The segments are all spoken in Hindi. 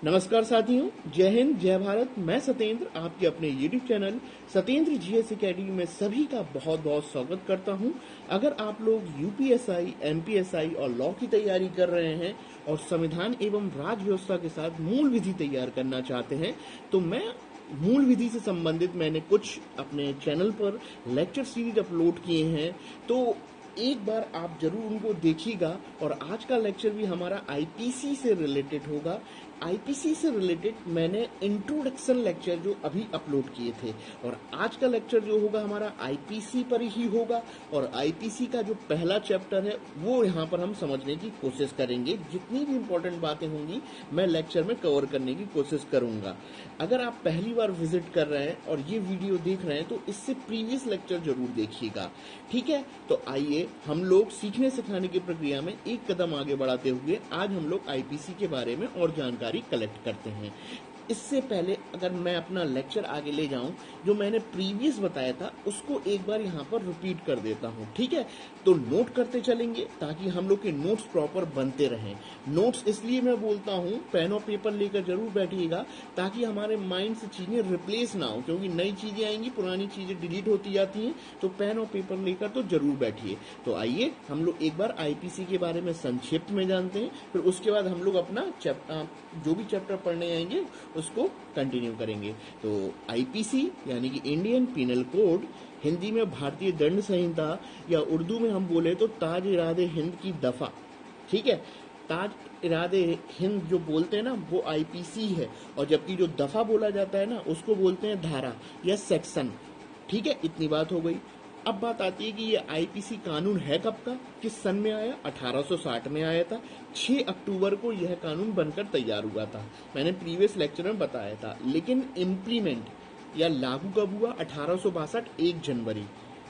नमस्कार साथियों, जय हिंद, जय भारत। मैं सत्येंद्र आपके अपने YouTube channel Satyendra GS academy में सभी का बहुत बहुत स्वागत करता हूं। अगर आप लोग यूपीएसआई, एमपीएसआई और लॉ की तैयारी कर रहे हैं और संविधान एवं राज व्यवस्था के साथ मूल विधि तैयार करना चाहते हैं तो मैं मूल विधि से संबंधित मैंने कुछ अपने चैनल पर लेक्चर सीरीज अपलोड किए हैं, तो एक बार आप जरूर उनको देखिएगा। और आज का लेक्चर भी हमारा आईपीसी से रिलेटेड होगा। आईपीसी से रिलेटेड मैंने इंट्रोडक्शन लेक्चर जो अभी अपलोड किए थे, और आज का लेक्चर जो होगा हमारा आईपीसी पर ही होगा। और आईपीसी का जो पहला चैप्टर है वो यहाँ पर हम समझने की कोशिश करेंगे। जितनी भी इंपॉर्टेंट बातें होंगी मैं लेक्चर में कवर करने की कोशिश करूंगा। अगर आप पहली बार विजिट कर रहे हैं और ये वीडियो देख रहे हैं तो इससे प्रीवियस लेक्चर जरूर देखिएगा, ठीक है। तो आइए हम लोग सीखने सिखाने की प्रक्रिया में एक कदम आगे बढ़ाते हुए आज हम लोग आईपीसी के बारे में और जानकारी कलेक्ट करते हैं। इससे पहले अगर मैं अपना लेक्चर आगे ले जाऊं, जो मैंने प्रीवियस बताया था उसको एक बार यहाँ पर रिपीट कर देता हूँ, ठीक है। तो नोट करते चलेंगे ताकि हम लोग के नोट्स प्रॉपर बनते रहें। नोट्स इसलिए मैं बोलता हूँ, पेन और पेपर लेकर जरूर बैठिएगा ताकि हमारे माइंड से चीजें रिप्लेस ना हो, क्योंकि नई चीजें आएंगी, पुरानी चीजें डिलीट होती जाती हैं। तो पेन और पेपर लेकर तो जरूर बैठिए। तो आइए हम लोग एक बार आईपीसी के बारे में संक्षिप्त में जानते हैं, फिर उसके बाद हम लोग अपना जो भी चैप्टर पढ़ने आएंगे उसको कंटिन्यू करेंगे। तो आईपीसी यानी कि इंडियन पिनल कोड, हिंदी में भारतीय दंड संहिता, या उर्दू में हम बोले तो ताज इरादे हिंद की दफा, ठीक है। ताज इरादे हिंद जो बोलते हैं ना वो आईपीसी है, और जबकि जो दफा बोला जाता है ना उसको बोलते हैं धारा या सेक्शन, ठीक है। इतनी बात हो गई। अब बात आती है कि ये आईपीसी कानून है कब का, किस सन में आया। 1860 में आया था। 6 अक्टूबर को यह कानून बनकर तैयार हुआ था, मैंने प्रीवियस लेक्चर में बताया था। लेकिन इम्प्लीमेंट या लागू कब हुआ? 1862, 1 जनवरी,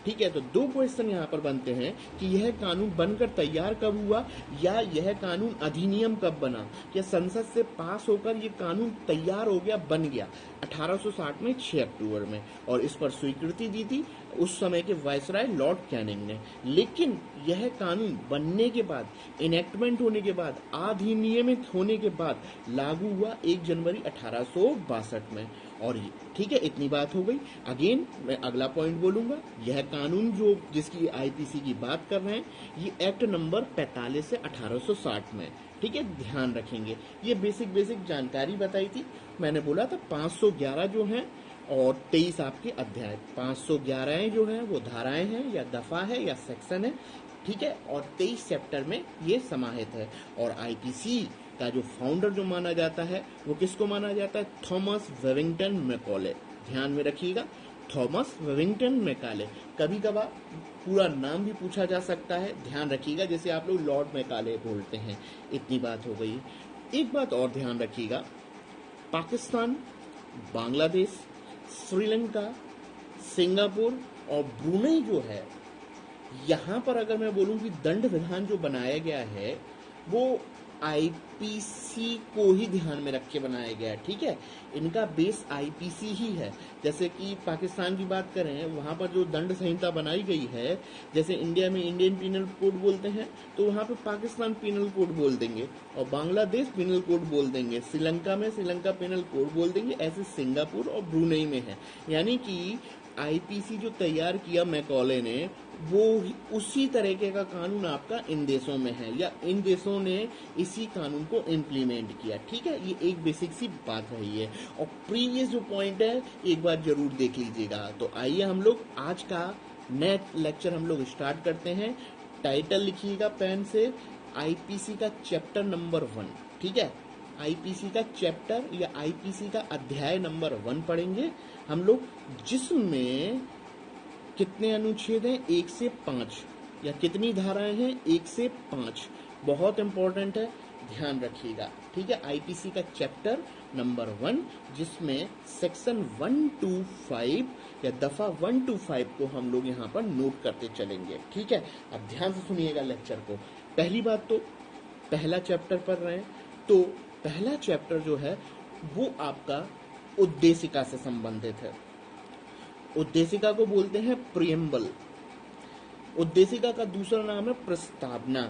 ठीक है। तो दो क्वेश्चन यहाँ पर बनते हैं कि यह कानून बनकर तैयार कब हुआ, या यह कानून अधिनियम कब बना, या संसद से पास होकर ये कानून तैयार हो गया, बन गया 1860 में 6 अक्टूबर में। और इस पर स्वीकृति दी थी उस समय के वायसराय लॉर्ड कैनिंग ने। लेकिन यह कानून बनने के बाद, इनेक्टमेंट होने के बाद, अधिनियमित होने के बाद लागू हुआ 1 जनवरी 1862 में। और ठीक है, इतनी बात हो गई। अगेन मैं अगला पॉइंट बोलूंगा। यह कानून जो जिसकी आईपीसी की बात कर रहे हैं, ये एक्ट नंबर 45 से 1860 में, ठीक है, ध्यान रखेंगे। ये बेसिक जानकारी बताई थी। मैंने बोला था 511 जो हैं और 23 आपके अध्याय। 511 जो हैं वो धाराएं हैं या दफा है या सेक्शन है, ठीक है। और 23 चैप्टर में ये समाहित है। और आईपीसी का जो फाउंडर जो माना जाता है वो किसको माना जाता है? Thomas Wellington Macaulay. ध्यान में रखिएगा, थॉमस वेलिंगटन मैकाले। कभी कभार पूरा नाम भी पूछा जा सकता है, ध्यान रखिएगा, जैसे आप लोग लॉर्ड मैकाले बोलते हैं। इतनी बात हो गई। एक बात और ध्यान रखिएगा, पाकिस्तान, बांग्लादेश, श्रीलंका, सिंगापुर और ब्रुनेई जो है, यहाँ पर अगर मैं बोलूं कि दंड विधान जो बनाया गया है वो आईपीसी को ही ध्यान में रख के बनाया गया है, ठीक है। इनका बेस आईपीसी ही है। जैसे कि पाकिस्तान की बात करें, वहां पर जो दंड संहिता बनाई गई है, जैसे इंडिया में इंडियन पिनल कोड बोलते हैं तो वहां पे पाकिस्तान पिनल कोड बोल देंगे, और बांग्लादेश पिनल कोड बोल देंगे, श्रीलंका में श्रीलंका पिनल कोड बोल देंगे। ऐसे सिंगापुर और ब्रुनेई में है। यानी कि आईपीसी जो तैयार किया मैकॉले ने, वो उसी तरीके का कानून आपका इन देशों में है, या इन देशों ने इसी कानून को इम्प्लीमेंट किया, ठीक है। ये एक बेसिक सी बात रही है। और प्रीवियस जो पॉइंट है एक बार जरूर देख लीजिएगा। तो आइए हम लोग आज का नया लेक्चर हम लोग स्टार्ट करते हैं। टाइटल लिखिएगा पेन से, आईपीसी का चैप्टर नंबर 1, ठीक है। आईपीसी का चैप्टर या आईपीसी का अध्याय नंबर 1 पढ़ेंगे हम लोग, जिसमें कितने अनुच्छेद हैं? 1 से 5, या कितनी धाराएं हैं? 1 से 5। बहुत इंपॉर्टेंट है, ध्यान रखिएगा, ठीक है। आईपीसी का चैप्टर नंबर 1, जिसमें सेक्शन 125 या दफा 125 को हम लोग यहाँ पर नोट करते चलेंगे, ठीक है। अब ध्यान से सुनिएगा लेक्चर को। पहली बात तो पहला चैप्टर पढ़ रहे हैं, तो पहला चैप्टर जो है वो आपका उद्देशिका से संबंधित है। उद्देशिका को बोलते हैं प्रियम्बल। उद्देशिका का दूसरा नाम है प्रस्तावना,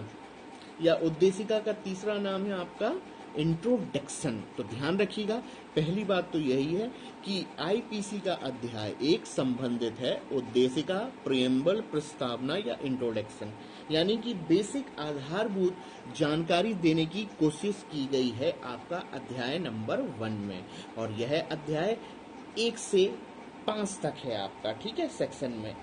या उद्देशिका का तीसरा नाम है आपका इंट्रोडक्शन। तो ध्यान रखिएगा, पहली बात तो यही है कि आईपीसी का अध्याय 1 संबंधित है उद्देशिका, प्रियम्बल, प्रस्तावना या इंट्रोडक्शन, यानी कि बेसिक आधारभूत जानकारी देने की कोशिश की गई है आपका अध्याय नंबर 1 में। और यह अध्याय 1 से 5 तक है आपका, ठीक है, सेक्शन में।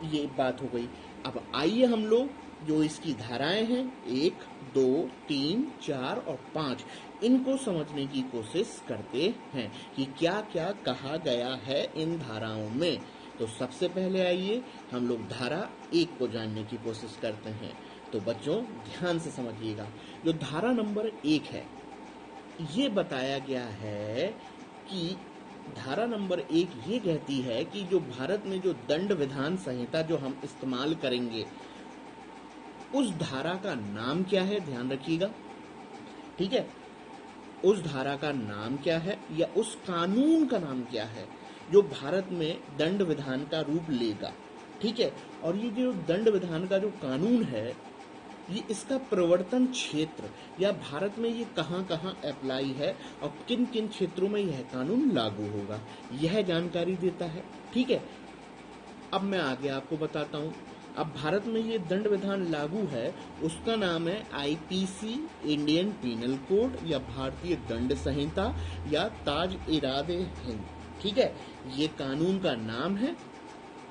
ये बात हो गई। अब आइए हम लोग जो इसकी धाराएं हैं 1, 2, 3, 4 और 5, इनको समझने की कोशिश करते हैं कि क्या क्या कहा गया है इन धाराओं में। तो सबसे पहले आइए हम लोग धारा 1 को जानने की कोशिश करते हैं। तो बच्चों ध्यान से समझिएगा, जो धारा नंबर 1 है, ये बताया गया है कि धारा नंबर 1 ये कहती है कि जो भारत में जो दंड विधान संहिता जो हम इस्तेमाल करेंगे, उस धारा का नाम क्या है, ध्यान रखिएगा, ठीक है, उस धारा का नाम क्या है या उस कानून का नाम क्या है जो भारत में दंड विधान का रूप लेगा, ठीक है। और ये जो दंड विधान का जो कानून है, ये इसका प्रवर्तन क्षेत्र या भारत में ये कहाँ कहाँ अप्लाई है और किन किन क्षेत्रों में यह कानून लागू होगा, यह जानकारी देता है, ठीक है। अब मैं आगे आपको बताता हूँ। अब भारत में ये दंड विधान लागू है, उसका नाम है आईपीसी, इंडियन पीनल कोड या भारतीय दंड संहिता या ताज इरादे हिंद, ठीक है, ये कानून का नाम है।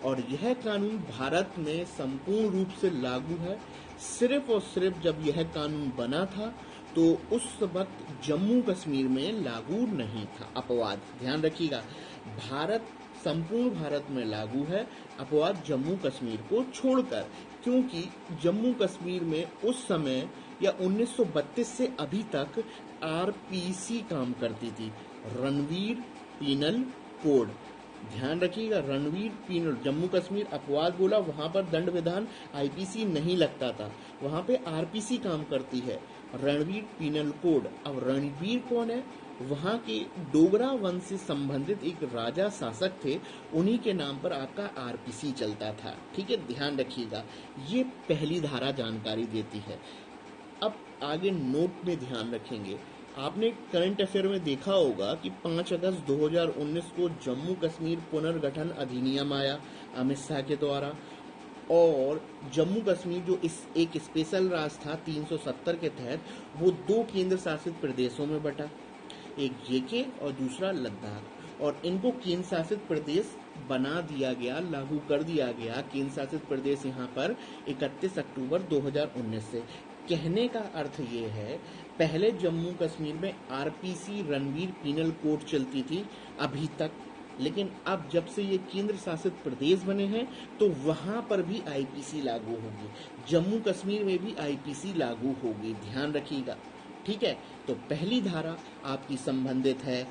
और यह कानून भारत में संपूर्ण रूप से लागू है। सिर्फ और सिर्फ जब यह कानून बना था तो उस वक्त जम्मू कश्मीर में लागू नहीं था। अपवाद, ध्यान रखिएगा, भारत संपूर्ण भारत में लागू है, अपवाद जम्मू कश्मीर को छोड़कर, क्योंकि जम्मू कश्मीर में उस समय या 1932 से अभी तक आरपीसी काम करती थी, रणवीर पीनल कोड। ध्यान रखिएगा, रणवीर पीनल, जम्मू कश्मीर अपवाद बोला, वहां पर दंड विधान आईपीसी नहीं लगता था, वहां पे आरपीसी काम करती है, रणवीर पीनल कोड। अब रणवीर कौन है? वहां के डोगरा वंश से संबंधित एक राजा शासक थे, उन्हीं के नाम पर आपका आरपीसी चलता था, ठीक है, ध्यान रखिएगा। ये पहली धारा जानकारी देती है। अब आगे नोट में ध्यान रखेंगे, आपने करंट अफेयर में देखा होगा कि 5 अगस्त 2019 को जम्मू कश्मीर पुनर्गठन अधिनियम आया अमित शाह के द्वारा, और जम्मू कश्मीर जो इस एक स्पेशल राज्य था 370 के तहत, वो 2 केंद्र शासित प्रदेशों में बटा, एक जेके और दूसरा लद्दाख, और इनको केंद्र शासित प्रदेश बना दिया गया, लागू कर दिया गया केंद्र शासित प्रदेश यहाँ पर 31 अक्टूबर 2019 से। कहने का अर्थ ये है, पहले जम्मू कश्मीर में आरपीसी रणवीर पीनल कोड चलती थी अभी तक, लेकिन अब जब से ये केंद्र शासित प्रदेश बने हैं तो वहां पर भी आईपीसी लागू होगी, जम्मू कश्मीर में भी आईपीसी लागू होगी, ध्यान रखिएगा, ठीक है। तो पहली धारा आपकी संबंधित है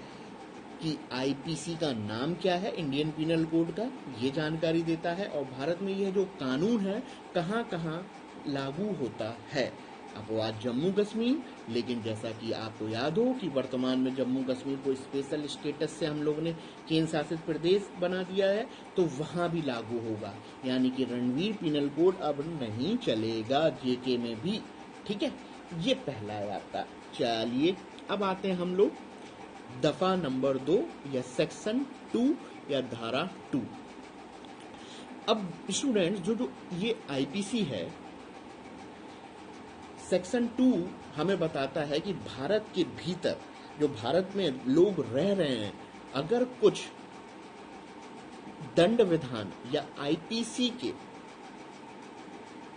कि आईपीसी का नाम क्या है, इंडियन पीनल कोड का, ये जानकारी देता है, और भारत में यह जो कानून है कहाँ कहाँ लागू होता है। अपवाद जम्मू कश्मीर, लेकिन जैसा कि आपको याद हो कि वर्तमान में जम्मू कश्मीर को स्पेशल स्टेटस से हम लोग ने केंद्र शासित प्रदेश बना दिया है, तो वहां भी लागू होगा, यानी कि रणवीर पीनल कोड अब नहीं चलेगा जेके में भी, ठीक है। ये पहला है आपका। चलिए अब आते हैं हम लोग दफा नंबर 2 या सेक्शन 2 या धारा 2। अब स्टूडेंट्स जो ये आईपीसी है, सेक्शन 2 हमें बताता है कि भारत के भीतर जो भारत में लोग रह रहे हैं, अगर कुछ दंड विधान या आईपीसी के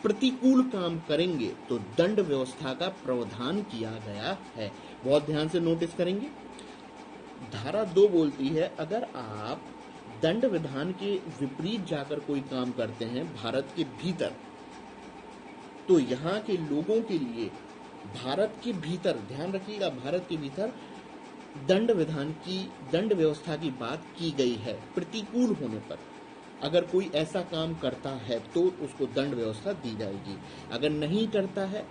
प्रतिकूल काम करेंगे तो दंड व्यवस्था का प्रावधान किया गया है। बहुत ध्यान से नोटिस करेंगे, धारा 2 बोलती है अगर आप दंड विधान के विपरीत जाकर कोई काम करते हैं भारत के भीतर, तो यहाँ के लोगों के लिए भारत के भीतर, ध्यान रखिएगा, भारत के भीतर दंड विधान की, दंड व्यवस्था की बात की गई है। प्रतिकूल होने पर अगर कोई ऐसा काम करता है तो उसको दंड व्यवस्था दी जाएगी, अगर नहीं करता है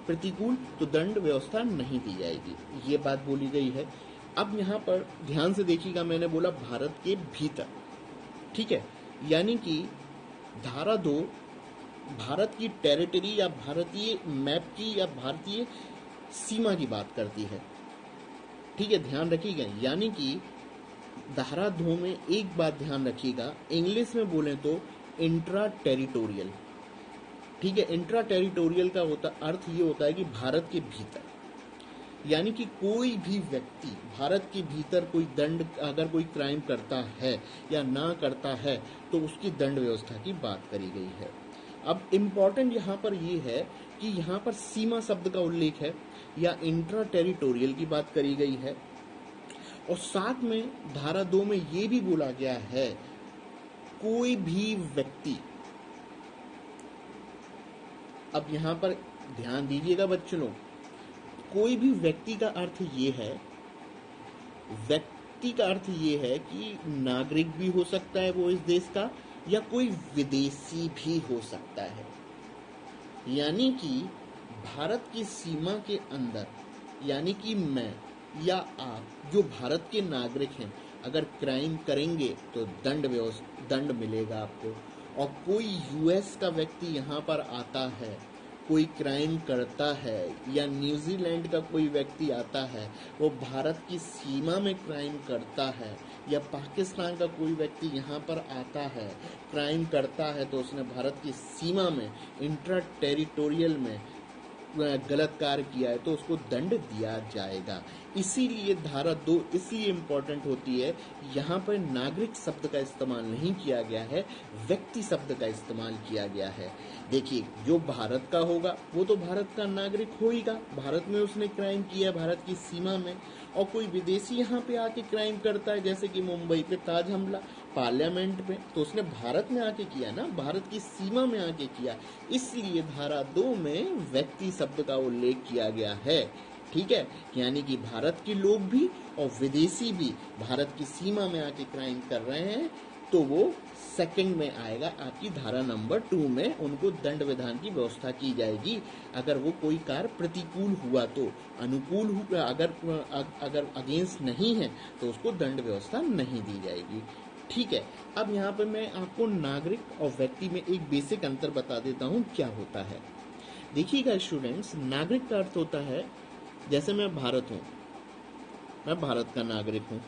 प्रतिकूल तो दंड व्यवस्था नहीं दी जाएगी, ये बात बोली गई है। अब यहाँ पर ध्यान से देखिएगा, मैंने बोला भारत के भीतर, ठीक है, यानी कि धारा 2 भारत की टेरिटरी या भारतीय मैप की या भारतीय सीमा की बात करती है, ठीक है, ध्यान रखिएगा। यानी कि धारा 2 में एक बात ध्यान रखिएगा, इंग्लिश में बोले तो इंट्रा टेरिटोरियल। ठीक है, इंट्रा टेरिटोरियल का अर्थ ये होता है कि भारत के भीतर, यानी कि कोई भी व्यक्ति भारत के भीतर कोई दंड, अगर कोई क्राइम करता है या ना करता है तो उसकी दंड व्यवस्था की बात करी गई है। अब इम्पॉर्टेंट यहाँ पर ये है कि यहाँ पर सीमा शब्द का उल्लेख है या इंट्रा टेरिटोरियल की बात करी गई है, और साथ में धारा 2 में ये भी बोला गया है कोई भी व्यक्ति। अब यहाँ पर ध्यान दीजिएगा बच्चों लोग, कोई भी व्यक्ति का अर्थ ये है, व्यक्ति का अर्थ ये है कि नागरिक भी हो सकता है वो इस देश का, या कोई विदेशी भी हो सकता है। यानी कि भारत की सीमा के अंदर, यानी कि मैं या आप जो भारत के नागरिक हैं, अगर क्राइम करेंगे तो दंड मिलेगा आपको। और कोई यूएस का व्यक्ति यहाँ पर आता है, कोई क्राइम करता है, या न्यूजीलैंड का कोई व्यक्ति आता है वो भारत की सीमा में क्राइम करता है, या पाकिस्तान का कोई व्यक्ति यहाँ पर आता है क्राइम करता है, तो उसने भारत की सीमा में इंट्रा टेरिटोरियल में गलत कार्य किया है तो उसको दंड दिया जाएगा। इसीलिए धारा 2 इसलिए इम्पोर्टेंट होती है, यहाँ पर नागरिक शब्द का इस्तेमाल नहीं किया गया है, व्यक्ति शब्द का इस्तेमाल किया गया है। देखिए, जो भारत का होगा वो तो भारत का नागरिक होगा, भारत में उसने क्राइम किया है भारत की सीमा में। और कोई विदेशी यहाँ पे आके क्राइम करता है, जैसे कि मुंबई पे ताज हमला पार्लियामेंट में, तो उसने भारत में आके किया ना, भारत की सीमा में आके किया। इसलिए धारा 2 में व्यक्ति शब्द का उल्लेख किया गया है। ठीक है, यानी कि भारत के लोग भी और विदेशी भी भारत की सीमा में आके क्राइम कर रहे हैं तो वो सेकंड में आएगा, आपकी धारा नंबर 2 में उनको दंड विधान की व्यवस्था की जाएगी। अगर वो कोई कार्य प्रतिकूल हुआ तो, अनुकूल हुआ, अगर अगेंस्ट नहीं है तो उसको दंड व्यवस्था नहीं दी जाएगी। ठीक है, अब यहाँ पे मैं आपको नागरिक और व्यक्ति में एक बेसिक अंतर बता देता हूँ क्या होता है। देखिएगा स्टूडेंट्स, नागरिक का अर्थ होता है, जैसे मैं भारत हूँ, मैं भारत का नागरिक हूँ,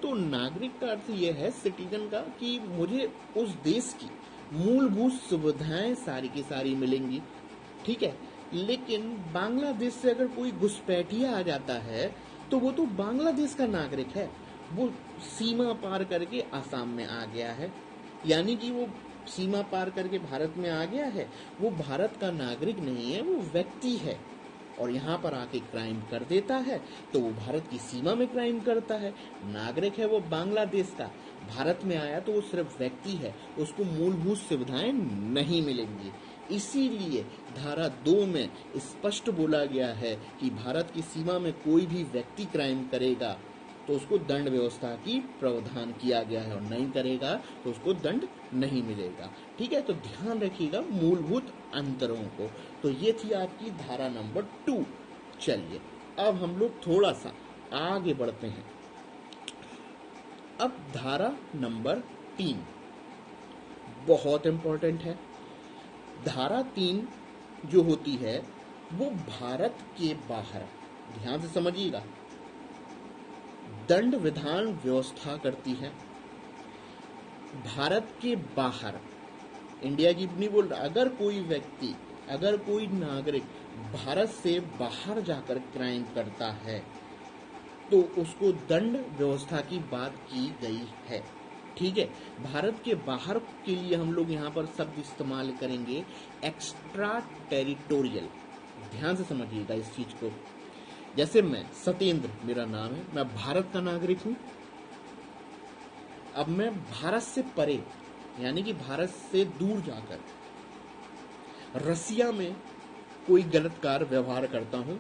तो नागरिक का अर्थ यह है सिटीजन का कि मुझे उस देश की मूलभूत सुविधाएं सारी की सारी मिलेंगी। ठीक है, लेकिन बांग्लादेश से अगर कोई घुसपैठिया आ जाता है तो वो तो बांग्लादेश का नागरिक है, वो सीमा पार करके आसाम में आ गया है, यानी कि वो सीमा पार करके भारत में आ गया है, वो भारत का नागरिक नहीं है, वो व्यक्ति है और यहाँ पर आके क्राइम कर देता है तो वो भारत की सीमा में क्राइम करता है। नागरिक है वो बांग्लादेश का, भारत में आया तो वो सिर्फ व्यक्ति है, उसको मूलभूत सुविधाएं नहीं मिलेंगी। इसीलिए धारा 2 में स्पष्ट बोला गया है कि भारत की सीमा में कोई भी व्यक्ति क्राइम करेगा तो उसको दंड व्यवस्था की प्रावधान किया गया है, और नहीं करेगा तो उसको दंड नहीं मिलेगा। ठीक है, तो ध्यान रखिएगा मूलभूत अंतरों को। तो ये थी आपकी धारा नंबर 2। चलिए अब हम लोग थोड़ा सा आगे बढ़ते हैं। अब धारा नंबर 3 बहुत इंपॉर्टेंट है। धारा 3 जो होती है वो भारत के बाहर, ध्यान से समझिएगा, दंड विधान व्यवस्था करती है। भारत के बाहर, इंडिया की नहीं बोल रहा, अगर कोई व्यक्ति, अगर कोई नागरिक भारत से बाहर जाकर क्राइम करता है तो उसको दंड व्यवस्था की बात की गई है। ठीक है, भारत के बाहर के लिए हम लोग यहाँ पर शब्द इस्तेमाल करेंगे एक्स्ट्रा टेरिटोरियल। ध्यान से समझिएगा इस चीज को। जैसे मैं सत्येंद्र मेरा नाम है, मैं भारत का नागरिक हूं। अब मैं भारत से परे, यानी कि भारत से दूर जाकर रसिया में कोई गलत कार्य व्यवहार करता हूं।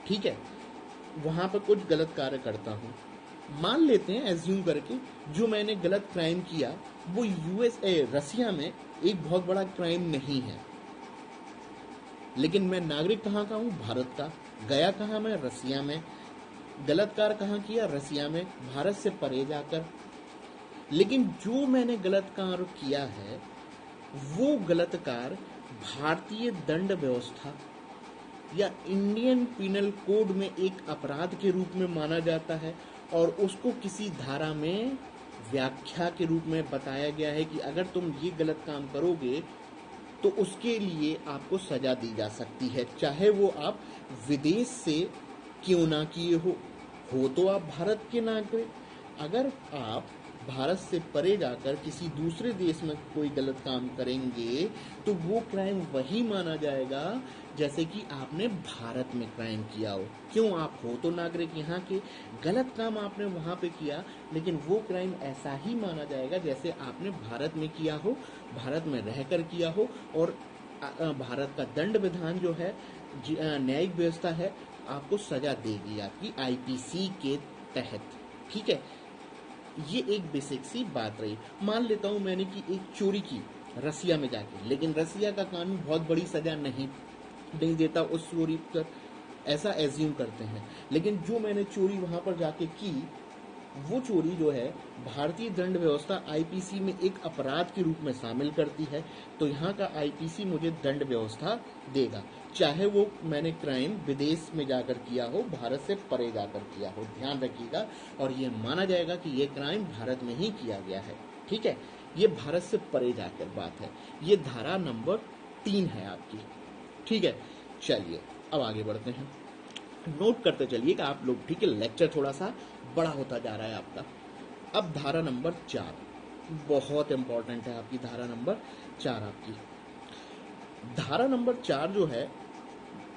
ठीक है, वहां पर कुछ गलत कार्य करता हूं। मान लेते हैं एज्यूम करके जो मैंने गलत क्राइम किया वो रसिया में एक बहुत बड़ा क्राइम नहीं है, लेकिन मैं नागरिक कहाँ का हूँ? भारत का। गया कहाँ? मैं रसिया में। गलत कार्य कहाँ किया? रसिया में, भारत से परे जाकर। लेकिन जो मैंने गलत कार्य किया है वो गलत कार्य भारतीय दंड व्यवस्था या इंडियन पिनल कोड में एक अपराध के रूप में माना जाता है और उसको किसी धारा में व्याख्या के रूप में बताया गया है कि अगर तुम ये गलत काम करोगे तो उसके लिए आपको सजा दी जा सकती है, चाहे वो आप विदेश से क्यों ना किए हो तो आप भारत के नागरिक। अगर आप भारत से परे जाकर किसी दूसरे देश में कोई गलत काम करेंगे तो वो क्राइम वही माना जाएगा जैसे कि आपने भारत में क्राइम किया हो। क्यों, आप हो तो नागरिक यहाँ के, गलत काम आपने वहाँ पे किया, लेकिन वो क्राइम ऐसा ही माना जाएगा जैसे आपने भारत में किया हो, भारत में रहकर किया हो। और भारत का दंड विधान जो है, न्यायिक व्यवस्था है, आपको सजा देगी आपकी आईपीसी के तहत। ठीक है, ये एक बेसिक सी बात रही। मान लेता हूं मैंने कि एक चोरी की रसिया में जाके, लेकिन रसिया का कानून बहुत बड़ी सजा नहीं देता उस चोरी पर, ऐसा एज्यूम करते हैं। लेकिन जो मैंने चोरी वहां पर जाके की, वो चोरी जो है भारतीय दंड व्यवस्था आईपीसी में एक अपराध के रूप में शामिल करती है, तो यहाँ का आईपीसी मुझे दंड व्यवस्था देगा, चाहे वो मैंने क्राइम विदेश में जाकर किया हो, भारत से परे जाकर किया हो। ध्यान रखिएगा, और ये माना जाएगा कि ये क्राइम भारत में ही किया गया है। ठीक है, ये भारत से परे जाकर बात है। ये धारा नंबर 3 है आपकी। ठीक है, चलिए अब आगे बढ़ते हैं, नोट करते चलिएगा आप लोग। ठीक है, लेक्चर थोड़ा सा बड़ा होता जा रहा है आपका। अब धारा नंबर 4 बहुत इंपॉर्टेंट है आपकी, धारा नंबर 4 आपकी। धारा नंबर 4 जो है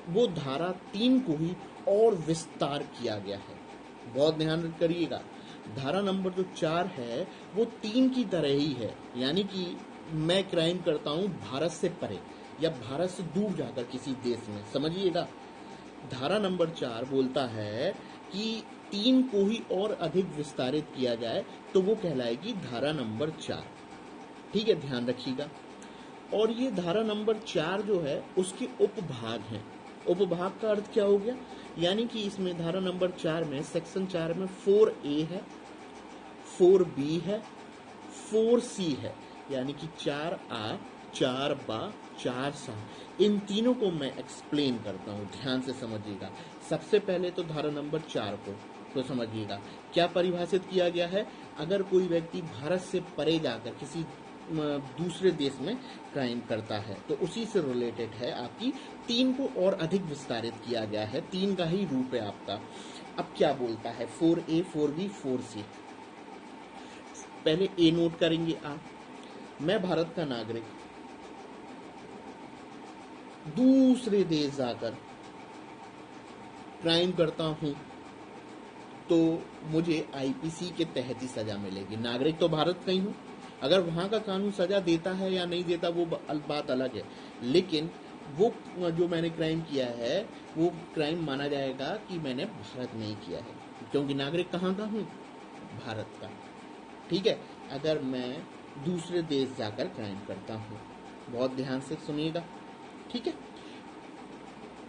वो धारा 3 को ही और विस्तार किया गया है। बहुत ध्यान करिएगा, धारा नंबर जो 4 है वो 3 की तरह ही है, यानी कि मैं क्राइम करता हूं भारत से परे या भारत से दूर जाकर किसी देश में। समझिएगा, धारा नंबर 4 बोलता है कि 3 को ही और अधिक विस्तारित किया जाए तो वो कहलाएगी धारा नंबर 4। ठीक है, ध्यान रखिएगा। और ये धारा नंबर 4 जो है उसके उपभाग हैं। उपभाग का अर्थ क्या हो गया, यानी कि इसमें धारा नंबर 4 में, सेक्शन 4 में 4A है, 4B है, 4C है, यानी कि 4A, 4B, 4C। इन तीनों को मैं एक्सप्लेन करता हूँ, ध्यान से समझिएगा। सबसे पहले तो धारा नंबर 4 को तो समझिएगा क्या परिभाषित किया गया है। अगर कोई व्यक्ति भारत से परे जाकर किसी दूसरे देश में क्राइम करता है तो उसी से रिलेटेड है आपकी। 3 को और अधिक विस्तारित किया गया है, 3 का ही रूप है आपका। अब क्या बोलता है 4A, 4B, 4C। पहले ए नोट करेंगे आप, मैं भारत का नागरिक दूसरे देश जाकर क्राइम करता हूं तो मुझे आईपीसी के तहत ही सजा मिलेगी। नागरिक तो भारत का ही हूं, अगर वहां का कानून सजा देता है या नहीं देता वो बात अलग है, लेकिन वो जो मैंने क्राइम किया है वो क्राइम माना जाएगा कि मैंने भारत में ही किया है, क्योंकि नागरिक कहाँ का हूँ, भारत का। ठीक है, अगर मैं दूसरे देश जाकर क्राइम करता हूँ, बहुत ध्यान से सुनिएगा। ठीक है,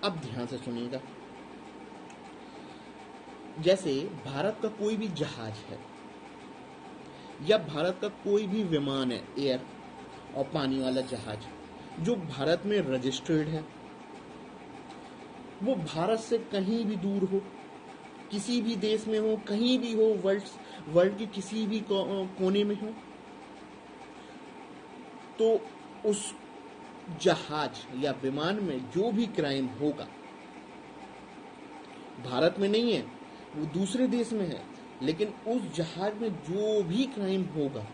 अब ध्यान से सुनिएगा, जैसे भारत का कोई भी जहाज है या भारत का कोई भी विमान है, एयर और पानी वाला जहाज, जो भारत में रजिस्टर्ड है, वो भारत से कहीं भी दूर हो, किसी भी देश में हो, कहीं भी हो, वर्ल्ड के किसी भी कोने में हो, तो उस जहाज या विमान में जो भी क्राइम होगा, भारत में नहीं है, वो दूसरे देश में है, लेकिन उस जहाज में जो भी क्राइम होगा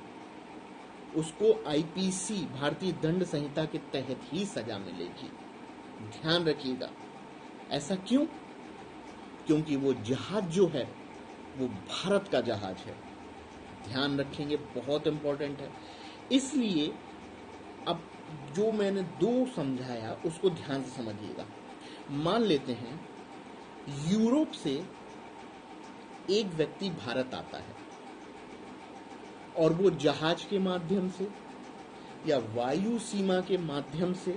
उसको आईपीसी, भारतीय दंड संहिता के तहत ही सजा मिलेगी। ध्यान रखिएगा। ऐसा क्यों? क्योंकि वो जहाज जो है वो भारत का जहाज है। ध्यान रखेंगे, बहुत इंपॉर्टेंट है। इसलिए अब जो मैंने 2 समझाया उसको ध्यान से समझिएगा। मान लेते हैं यूरोप से एक व्यक्ति भारत आता है और वो जहाज के माध्यम से या वायु सीमा के माध्यम से,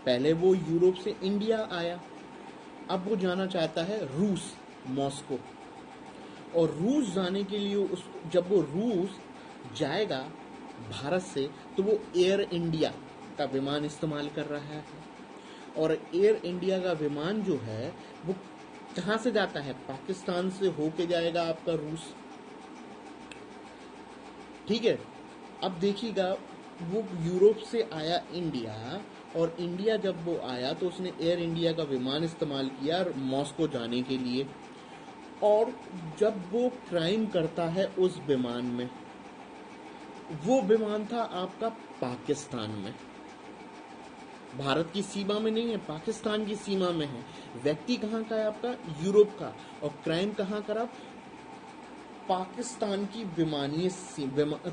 पहले वो यूरोप से इंडिया आया, अब वो जाना चाहता है रूस, मॉस्को। और रूस जाने के लिए जब वो रूस जाएगा भारत से, तो वो एयर इंडिया का विमान इस्तेमाल कर रहा है। और एयर इंडिया का विमान जो है वो कहाँ से जाता है, पाकिस्तान से होके जाएगा आपका रूस। ठीक है, अब देखिएगा वो यूरोप से आया इंडिया, और इंडिया जब वो आया तो उसने एयर इंडिया का विमान इस्तेमाल किया मॉस्को जाने के लिए, और जब वो क्राइम करता है उस विमान में, वो विमान था आपका पाकिस्तान में, भारत की सीमा में नहीं है, पाकिस्तान की सीमा में है। व्यक्ति कहाँ का है आपका, यूरोप का, और क्राइम कहाँ करा, पाकिस्तान की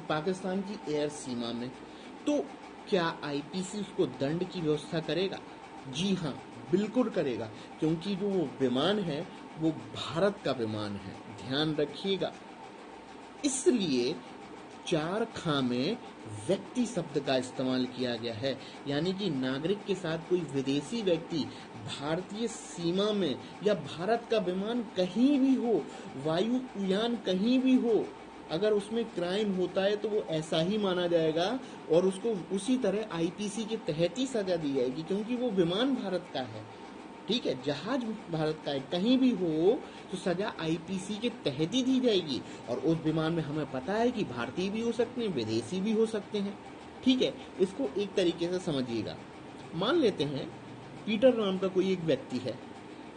पाकिस्तान की एयर सीमा में। तो क्या आईपीसी उसको दंड की व्यवस्था करेगा? जी हाँ, बिल्कुल करेगा, क्योंकि जो वो विमान है वो भारत का विमान है, ध्यान रखिएगा। इसलिए 4 खा में व्यक्ति शब्द का इस्तेमाल किया गया है, यानी कि नागरिक के साथ कोई विदेशी व्यक्ति भारतीय सीमा में या भारत का विमान कहीं भी हो, वायुयान कहीं भी हो, अगर उसमें क्राइम होता है तो वो ऐसा ही माना जाएगा और उसको उसी तरह आईपीसी के तहत ही सजा दी जाएगी, क्योंकि वो विमान भारत का है। ठीक है, जहाज भारत का है, कहीं भी हो तो सजा आईपीसी के तहत ही दी जाएगी। और उस विमान में हमें पता है कि भारतीय भी हो सकते हैं, विदेशी भी हो सकते हैं। ठीक है, इसको एक तरीके से समझिएगा। मान लेते हैं पीटर नाम का कोई एक व्यक्ति है,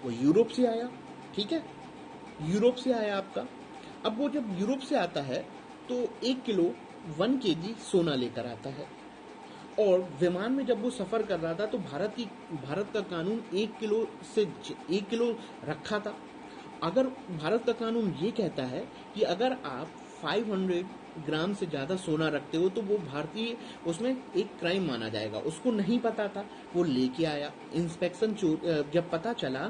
वो यूरोप से आया। ठीक है, यूरोप से आया आपका। अब वो जब यूरोप से आता है तो 1 किलो 1 केजी सोना लेकर आता है, और विमान में जब वो सफर कर रहा था तो भारत का कानून 1 किलो से 1 किलो रखा था। अगर भारत का कानून ये कहता है कि अगर आप 500 ग्राम से ज्यादा सोना रखते हो तो वो भारतीय, उसमें एक क्राइम माना जाएगा। उसको नहीं पता था, वो लेके आया। इंस्पेक्शन जब पता चला,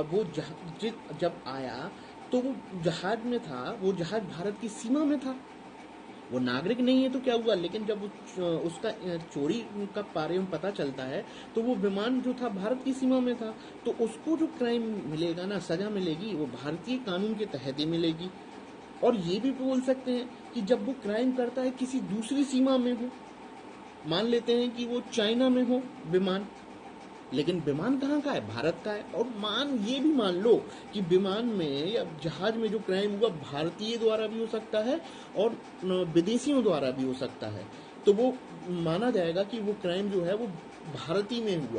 वो जब आया तो वो जहाज में था, वो जहाज भारत की सीमा में था, वो नागरिक नहीं है तो क्या हुआ, लेकिन जब उसका चोरी का बारे में पता चलता है तो वो विमान जो था भारत की सीमा में था, तो उसको जो क्राइम मिलेगा ना, सजा मिलेगी, वो भारतीय कानून के तहत ही मिलेगी। और ये भी बोल सकते हैं कि जब वो क्राइम करता है किसी दूसरी सीमा में हो, मान लेते हैं कि वो चाइना में हो विमान, लेकिन विमान कहाँ का है, भारत का है। और ये भी मान लो कि विमान में या जहाज में जो क्राइम हुआ भारतीय द्वारा भी हो सकता है और विदेशियों द्वारा भी हो सकता है, तो वो माना जाएगा कि वो क्राइम जो है वो भारतीय में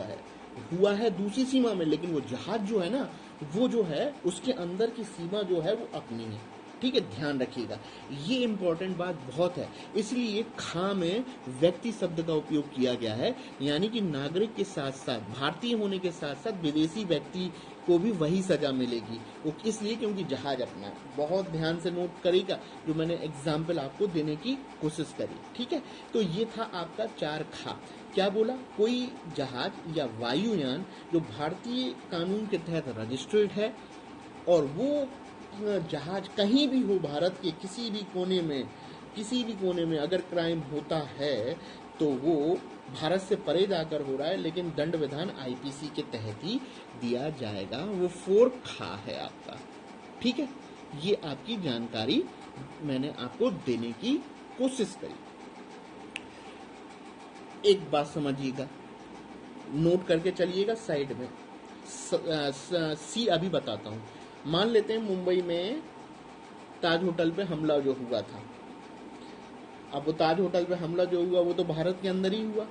हुआ है दूसरी सीमा में, लेकिन वो जहाज जो है ना, वो जो है उसके अंदर की सीमा जो है वो अपनी है। ठीक है, ध्यान रखिएगा, ये इंपॉर्टेंट बात बहुत है। इसलिए खा में व्यक्ति शब्द का उपयोग किया गया है, यानी कि नागरिक के साथ साथ, भारतीय होने के साथ साथ विदेशी व्यक्ति को भी वही सजा मिलेगी। वो इसलिए क्योंकि जहाज अपना है। बहुत ध्यान से नोट करेगा जो मैंने एग्जाम्पल आपको देने की कोशिश करी। ठीक है, तो ये था आपका 4 खा। क्या बोला, कोई जहाज या वायुयान जो भारतीय कानून के तहत रजिस्टर्ड है, और वो जहाज कहीं भी हो, भारत के किसी भी कोने में अगर क्राइम होता है तो वो भारत से परे जाकर हो रहा है, लेकिन दंड विधान आईपीसी के तहत ही दिया जाएगा। वो 4 खा है आपका। ठीक है, ये आपकी जानकारी मैंने आपको देने की कोशिश करी। एक बात समझिएगा, नोट करके चलिएगा साइड में। सी अभी बताता हूँ। मान लेते हैं मुंबई में ताज होटल पे हमला जो हुआ था। अब वो ताज होटल पे हमला जो हुआ वो तो भारत के अंदर ही हुआ।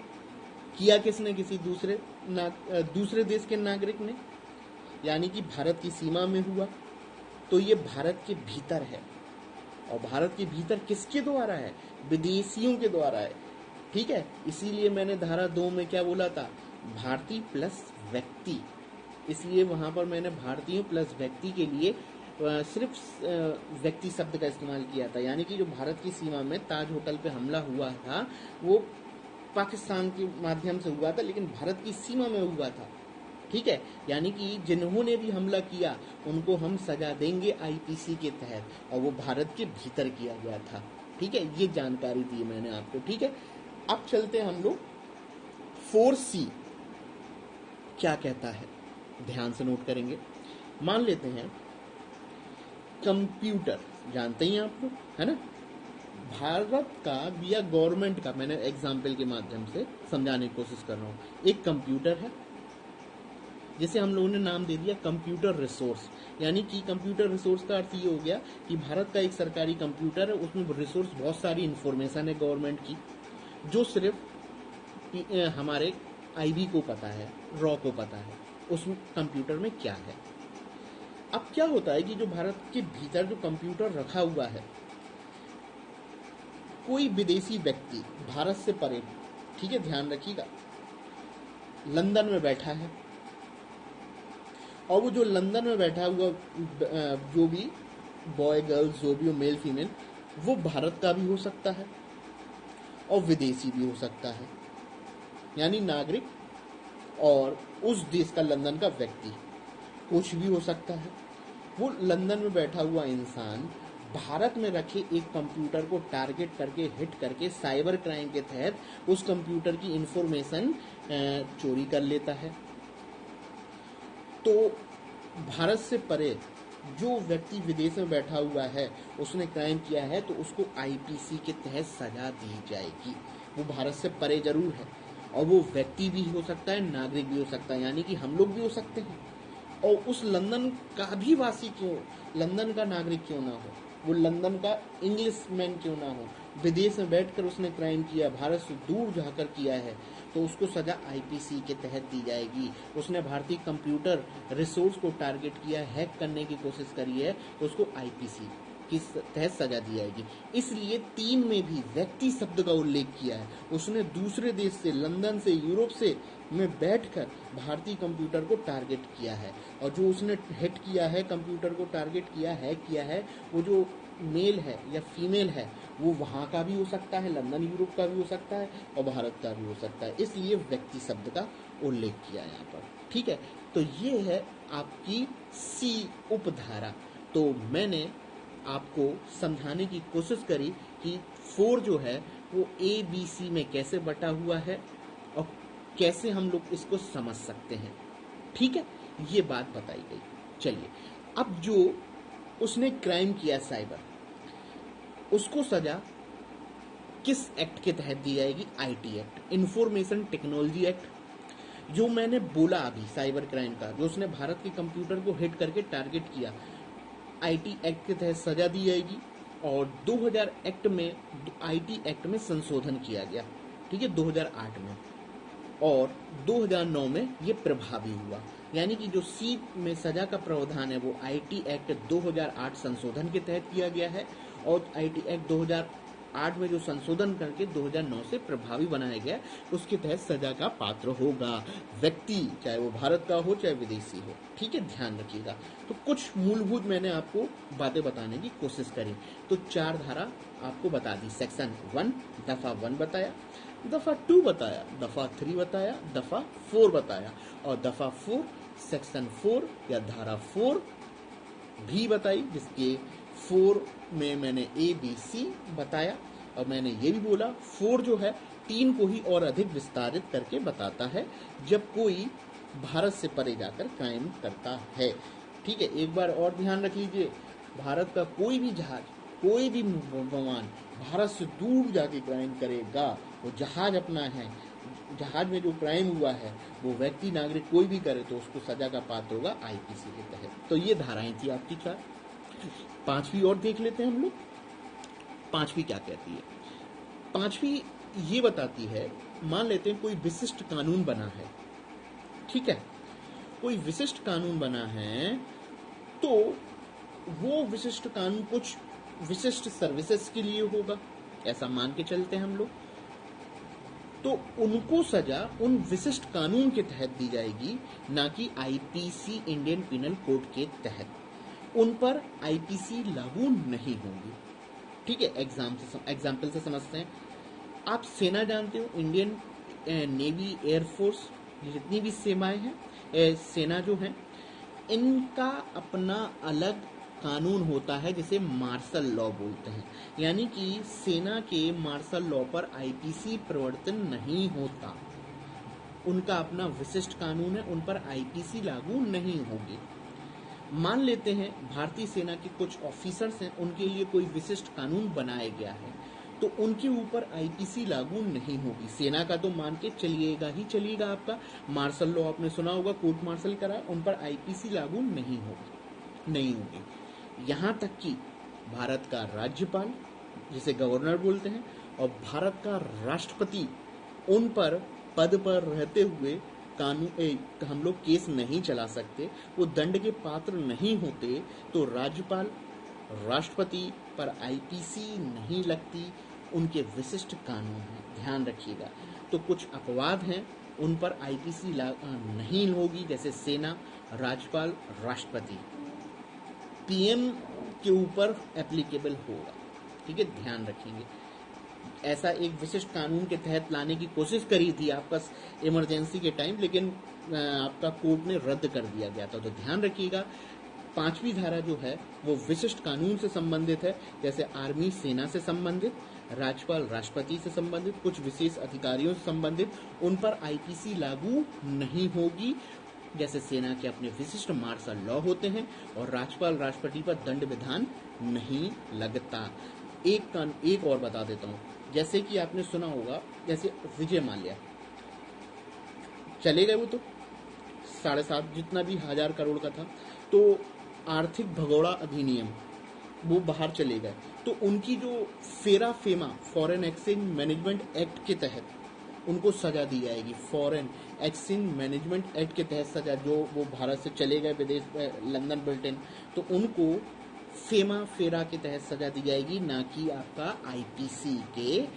किया किसने, किसी दूसरे देश के नागरिक ने, यानी कि भारत की सीमा में हुआ। तो ये भारत के भीतर है, और भारत के भीतर किसके द्वारा है, विदेशियों के द्वारा है। ठीक है, इसीलिए मैंने धारा 2 में क्या बोला था, भारतीय प्लस व्यक्ति। इसलिए वहां पर मैंने भारतीयों प्लस व्यक्ति के लिए सिर्फ व्यक्ति शब्द का इस्तेमाल किया था, यानी कि जो भारत की सीमा में ताज होटल पे हमला हुआ था वो पाकिस्तान के माध्यम से हुआ था, लेकिन भारत की सीमा में हुआ था। ठीक है, यानी कि जिन्होंने भी हमला किया उनको हम सजा देंगे आईपीसी के तहत, और वो भारत के भीतर किया गया था। ठीक है, ये जानकारी दी मैंने आपको। ठीक है, अब चलते हैं हम लोग 4C क्या कहता है, ध्यान से नोट करेंगे। मान लेते हैं कंप्यूटर, जानते ही आप लोग, है ना, भारत का या गवर्नमेंट का, मैंने एग्जाम्पल के माध्यम से समझाने की कोशिश कर रहा हूँ। एक कंप्यूटर है, जिसे हम लोगों ने नाम दे दिया कंप्यूटर रिसोर्स। यानी कि कंप्यूटर रिसोर्स का अर्थ ये हो गया कि भारत का एक सरकारी कंप्यूटर है, उसमें रिसोर्स बहुत सारी इंफॉर्मेशन है गवर्नमेंट की, जो सिर्फ हमारे आईबी को पता है, रॉ को पता है उस कंप्यूटर में क्या है। अब क्या होता है कि जो भारत के भीतर जो कंप्यूटर रखा हुआ है, कोई विदेशी व्यक्ति भारत से परे, ठीक है ध्यान रखिएगा, लंदन में बैठा है, और वो जो लंदन में बैठा हुआ जो भी बॉय गर्ल्स जो भी हो, मेल फीमेल, वो भारत का भी हो सकता है और विदेशी भी हो सकता है, यानी नागरिक और उस देश का लंदन का व्यक्ति कुछ भी हो सकता है। वो लंदन में बैठा हुआ इंसान भारत में रखे एक कंप्यूटर को टारगेट करके, हिट करके, साइबर क्राइम के तहत उस कंप्यूटर की इंफॉर्मेशन चोरी कर लेता है। तो भारत से परे जो व्यक्ति विदेश में बैठा हुआ है, उसने क्राइम किया है, तो उसको आईपीसी के तहत सजा दी जाएगी। वो भारत से परे जरूर है, और वो व्यक्ति भी हो सकता है, नागरिक भी हो सकता है, यानी कि हम लोग भी हो सकते हैं। और उस लंदन का भी वासी क्यों, लंदन का नागरिक क्यों ना हो, वो लंदन का इंग्लिशमैन क्यों ना हो, विदेश में बैठकर उसने क्राइम किया, भारत से दूर जाकर किया है, तो उसको सजा आईपीसी के तहत दी जाएगी। उसने भारतीय कंप्यूटर रिसोर्स को टारगेट किया, हैक करने की कोशिश करी है, तो उसको आईपीसी के तहत सजा दी जाएगी। इसलिए 3 में भी व्यक्ति शब्द का उल्लेख किया है। उसने दूसरे देश से, लंदन से, यूरोप से में बैठकर भारतीय कंप्यूटर को टारगेट किया है, और जो उसने हिट किया है, कंप्यूटर को टारगेट किया है, वो जो मेल है या फीमेल है, वो वहाँ का भी हो सकता है, लंदन यूरोप का भी हो सकता है, और भारत का भी हो सकता है। इसलिए व्यक्ति शब्द का उल्लेख किया यहाँ पर, ठीक है। तो ये है आपकी सी उपधारा। तो मैंने आपको समझाने की कोशिश करी कि 4 जो है वो ABC में कैसे बटा हुआ है और कैसे हम लोग इसको समझ सकते हैं, ठीक है, ये बात बताई गई। चलिए, अब जो उसने क्राइम किया साइबर, उसको सजा किस एक्ट के तहत दी जाएगी? IT act, information technology act. जो मैंने बोला अभी साइबर क्राइम का, जो उसने भारत के कंप्यूटर को हिट करके टारगेट किया, आईटी एक्ट के तहत सजा दी जाएगी। और 2000 एक्ट में, आईटी एक्ट में संशोधन किया गया, ठीक है, 2008 में, और 2009 में ये प्रभावी हुआ। यानी कि जो सी में सजा का प्रावधान है वो आईटी एक्ट 2008 संशोधन के तहत किया गया है, और आईटी एक्ट 2008 में जो संशोधन करके 2009 से प्रभावी बनाया गया, उसके तहत सजा का पात्र होगा व्यक्ति, चाहे वो भारत का हो चाहे विदेशी हो, ठीक है, ध्यान रखिएगा। तो कुछ मूलभूत मैंने आपको बातें बताने की कोशिश करी। तो 4 धारा आपको बता दी। सेक्शन 1 दफा 1 बताया, दफा 2 बताया, दफा 3 बताया, दफा 4 बताया, और दफा 4 सेक्शन 4 या धारा 4 भी बताई, जिसके 4 में मैंने ABC बताया, और मैंने ये भी बोला 4 जो है 3 को ही और अधिक विस्तारित करके बताता है जब कोई भारत से परे जाकर क्राइम करता है, ठीक है। एक बार और ध्यान रख लीजिए, भारत का कोई भी जहाज, कोई भी विमान भारत से दूर जाके क्राइम करेगा, वो जहाज अपना है, जहाज में जो क्राइम हुआ है वो व्यक्ति, नागरिक कोई भी करे तो उसको सजा का पात्र होगा आईपीसी के तहत। तो ये धाराएं थी आपकी 4। 5वीं और देख लेते हैं हम लोग। 5वीं क्या कहती है? 5वीं ये बताती है, मान लेते हैं कोई विशिष्ट कानून बना है, ठीक है, कोई विशिष्ट कानून बना है, तो वो विशिष्ट कानून कुछ विशिष्ट सर्विसेज के लिए होगा, ऐसा मान के चलते हैं हम लोग। तो उनको सजा उन विशिष्ट कानून के तहत दी जाएगी, ना कि आईपीसी इंडियन पिनल कोड के तहत। उन पर आईपीसी लागू नहीं होगी, ठीक है। एग्जाम्पल से समझते हैं। आप सेना जानते हो, इंडियन नेवी, एयरफोर्स, जितनी भी सेनाएं हैं, सेना जो है, इनका अपना अलग कानून होता है जिसे मार्शल लॉ बोलते हैं। यानी कि सेना के मार्शल लॉ पर आईपीसी प्रवर्तन नहीं होता, उनका अपना विशिष्ट कानून है, उन पर आईपीसी लागू नहीं होगी। मान लेते हैं भारतीय सेना के कुछ ऑफिसर्स हैं, उनके लिए कोई विशिष्ट कानून बनाया गया है, तो उनके ऊपर आईपीसी लागू नहीं होगी। सेना का तो मान के चलिएगा ही चलिएगा, आपका मार्शल लॉ आपने सुना होगा, कोर्ट मार्शल करा, उन पर आईपीसी लागू नहीं होगी। यहाँ तक कि भारत का राज्यपाल, जिसे गवर्नर बोलते हैं, और भारत का राष्ट्रपति, उन पर पद पर रहते हुए कानून हम लोग केस नहीं चला सकते, वो दंड के पात्र नहीं होते। तो राज्यपाल, राष्ट्रपति पर आईपीसी नहीं लगती, उनके विशिष्ट कानून हैं, ध्यान रखिएगा। तो कुछ अपवाद हैं, उन पर आईपीसी नहीं होगी, जैसे सेना, राज्यपाल, राष्ट्रपति। पीएम के ऊपर एप्लीकेबल होगा, ठीक है, ध्यान रखेंगे। ऐसा एक विशिष्ट कानून के तहत लाने की कोशिश करी थी आपका इमरजेंसी के टाइम, लेकिन आपका कोर्ट ने रद्द कर दिया गया था। तो ध्यान रखिएगा, 5वीं धारा जो है वो विशिष्ट कानून से संबंधित है, जैसे आर्मी सेना से संबंधित, राज्यपाल राष्ट्रपति से संबंधित, कुछ विशेष अधिकारियों से संबंधित, उन पर आईपीसी लागू नहीं होगी। जैसे सेना के अपने विशिष्ट मार्शल लॉ होते हैं और राज्यपाल राष्ट्रपति पर दंड विधान नहीं लगता। एक और बता देता हूँ, जैसे कि आपने सुना होगा, जैसे विजय माल्या चले गए, वो तो 7.5 जितना भी 1000 करोड़ का था, तो आर्थिक भगोड़ा अधिनियम, वो बाहर चले गए, तो उनकी जो FEMA foreign exchange management act के तहत उनको सजा दी जाएगी। फॉरेन एक्सचेंज मैनेजमेंट एक्ट के तहत सजा, जो वो भारत से चले गए विदेश, लंदन, ब्रिटेन, तो उनको फेरा के तहत सजा दी जाएगी, ना कि आपका आईपीसी के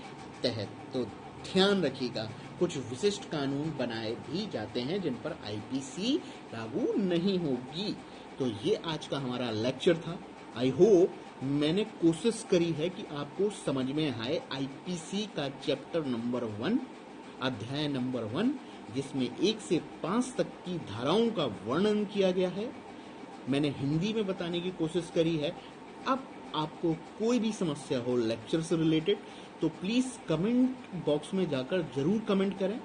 तहत। तो ध्यान रखिएगा, कुछ विशिष्ट कानून बनाए भी जाते हैं जिन पर आईपीसी लागू नहीं होगी। तो ये आज का हमारा लेक्चर था। आई होप मैंने कोशिश करी है कि आपको समझ में आए आईपीसी का चैप्टर नंबर 1, अध्याय नंबर 1, जिसमें 1 से 5 तक की धाराओं का वर्णन किया गया है। मैंने हिंदी में बताने की कोशिश करी है। अब आपको कोई भी समस्या हो लेक्चर से रिलेटेड, तो प्लीज़ कमेंट बॉक्स में जाकर जरूर कमेंट करें।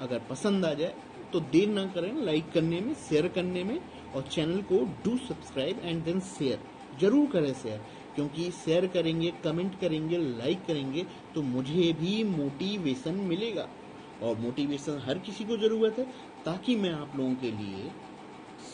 अगर पसंद आ जाए तो देर ना करें लाइक करने में, शेयर करने में, और चैनल को do subscribe and then share जरूर करें शेयर, क्योंकि शेयर करेंगे, कमेंट करेंगे, लाइक करेंगे तो मुझे भी मोटिवेशन मिलेगा, और मोटिवेशन हर किसी को ज़रूरत है, ताकि मैं आप लोगों के लिए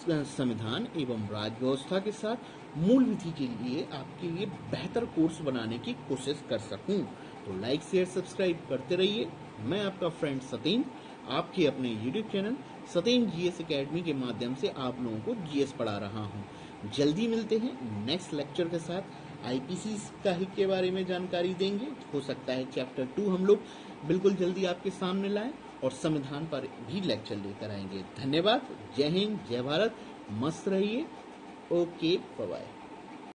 संविधान एवं राज्य व्यवस्था के साथ मूल विधि के लिए आपके लिए बेहतर कोर्स बनाने की कोशिश कर सकूं। तो लाइक, शेयर, सब्सक्राइब करते रहिए। मैं आपका फ्रेंड सतेंद्र, आपके अपने YouTube channel Satendra GS academy के माध्यम से आप लोगों को जीएस पढ़ा रहा हूं। जल्दी मिलते हैं नेक्स्ट लेक्चर के साथ। आईपीसी का ही के बारे में जानकारी देंगे, हो सकता है चैप्टर 2 हम लोग बिल्कुल जल्दी आपके सामने लाएं, और संविधान पर भी लेक्चर लेकर आएंगे। धन्यवाद। जय हिंद, जय भारत, मस्त रहिए। Okay, bye bye.